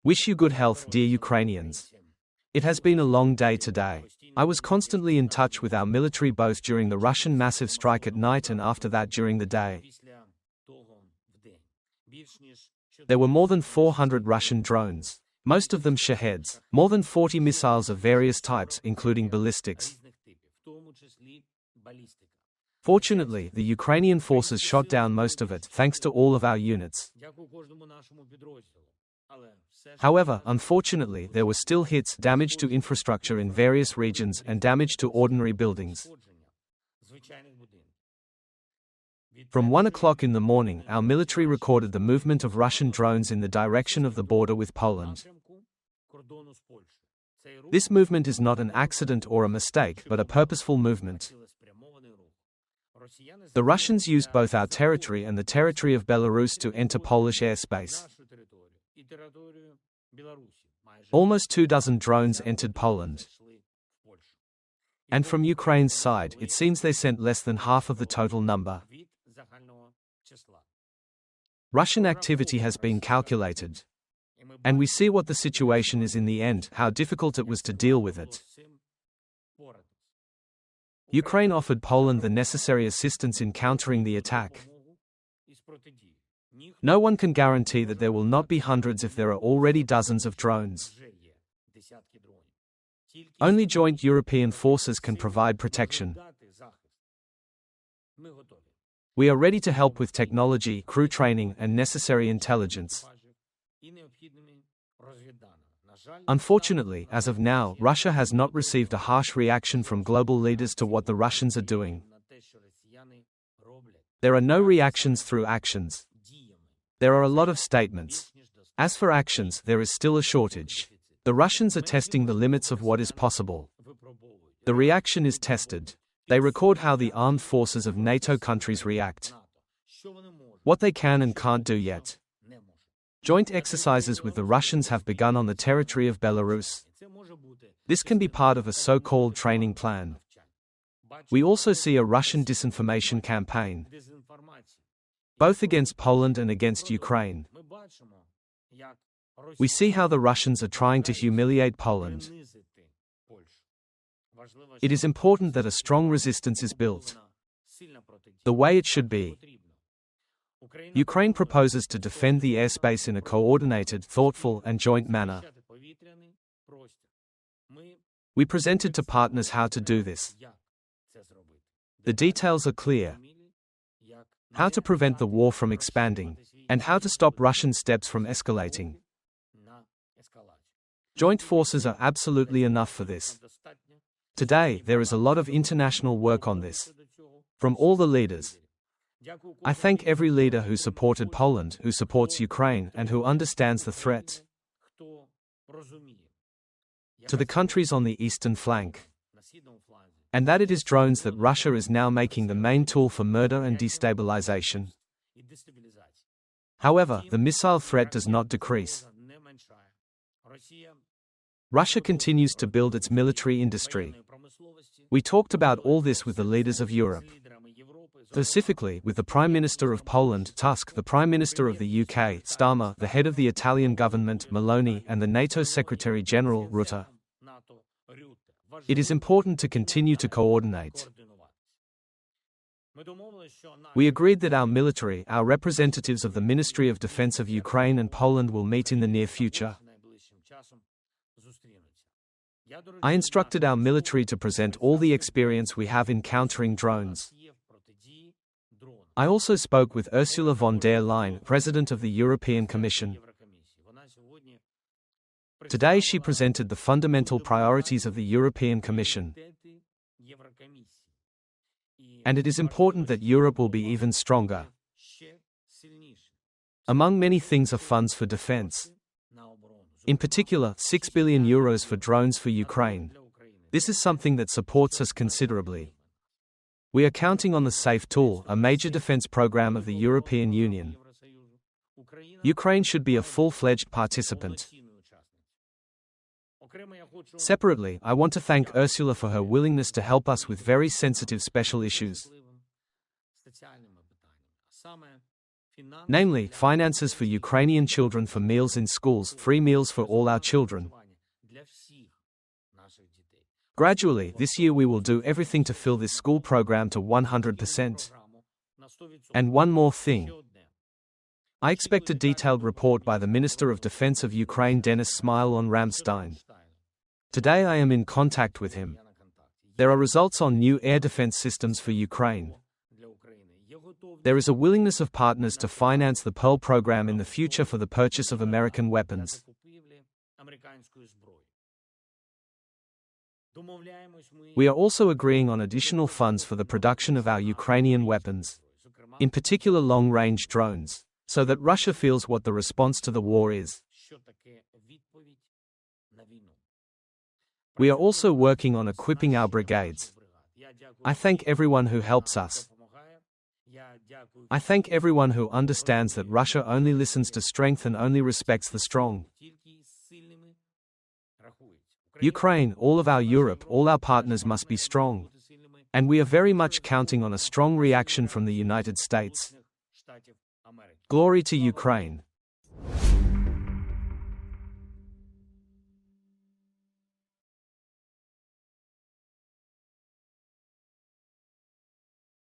Wish you good health, dear Ukrainians. It has been a long day today. I was constantly in touch with our military both during the Russian massive strike at night and after that during the day. There were more than 400 Russian drones, most of them Shaheds, more than 40 missiles of various types, including ballistics. Fortunately, the Ukrainian forces shot down most of it, thanks to all of our units. However, unfortunately, there were still hits, damage to infrastructure in various regions, and damage to ordinary buildings. From 1 o'clock in the morning, our military recorded the movement of Russian drones in the direction of the border with Poland. This movement is not an accident or a mistake, but a purposeful movement. The Russians used both our territory and the territory of Belarus to enter Polish airspace. Almost 24 drones entered Poland. And from Ukraine's side, it seems they sent less than half of the total number. Russian activity has been calculated. And we see what the situation is in the end, how difficult it was to deal with it. Ukraine offered Poland the necessary assistance in countering the attack. No one can guarantee that there will not be hundreds if there are already dozens of drones. Only joint European forces can provide protection. We are ready to help with technology, crew training, and necessary intelligence. Unfortunately, as of now, Russia has not received a harsh reaction from global leaders to what the Russians are doing. There are no reactions through actions. There are a lot of statements. As for actions, there is still a shortage. The Russians are testing the limits of what is possible. The reaction is tested. They record how the armed forces of NATO countries react. What they can and can't do yet. Joint exercises with the Russians have begun on the territory of Belarus. This can be part of a so-called training plan. We also see a Russian disinformation campaign, both against Poland and against Ukraine. We see how the Russians are trying to humiliate Poland. It is important that a strong resistance is built, the way it should be. Ukraine proposes to defend the airspace in a coordinated, thoughtful, and joint manner. We presented to partners how to do this. The details are clear. How to prevent the war from expanding, and how to stop Russian steps from escalating. Joint forces are absolutely enough for this. Today, there is a lot of international work on this, from all the leaders. I thank every leader who supported Poland, who supports Ukraine, and who understands the threat. To the countries on the eastern flank. And that it is drones that Russia is now making the main tool for murder and destabilization. However, the missile threat does not decrease. Russia continues to build its military industry. We talked about all this with the leaders of Europe. Specifically, with the Prime Minister of Poland, Tusk, the Prime Minister of the UK, Starmer, the head of the Italian government, Meloni, and the NATO Secretary General, Rutte. It is important to continue to coordinate. We agreed that our military, our representatives of the Ministry of Defense of Ukraine and Poland will meet in the near future. I instructed our military to present all the experience we have in countering drones. I also spoke with Ursula von der Leyen, President of the European Commission. Today she presented the fundamental priorities of the European Commission. And it is important that Europe will be even stronger. Among many things are funds for defense. In particular, €6 billion for drones for Ukraine. This is something that supports us considerably. We are counting on the SAFE tool, a major defense program of the European Union. Ukraine should be a full-fledged participant. Separately, I want to thank Ursula for her willingness to help us with very sensitive special issues. namely, finances for Ukrainian children for meals in schools, free meals for all our children. Gradually, this year we will do everything to fill this school program to 100%. And one more thing. I expect a detailed report by the Minister of Defense of Ukraine, Denis Smile, on Ramstein. Today I am in contact with him. There are results on new air defense systems for Ukraine. There is a willingness of partners to finance the Pearl program in the future for the purchase of American weapons. We are also agreeing on additional funds for the production of our Ukrainian weapons, in particular long-range drones, so that Russia feels what the response to the war is. We are also working on equipping our brigades. I thank everyone who helps us. I thank everyone who understands that Russia only listens to strength and only respects the strong. Ukraine, all of our Europe, all our partners must be strong. And we are very much counting on a strong reaction from the United States. Glory to Ukraine.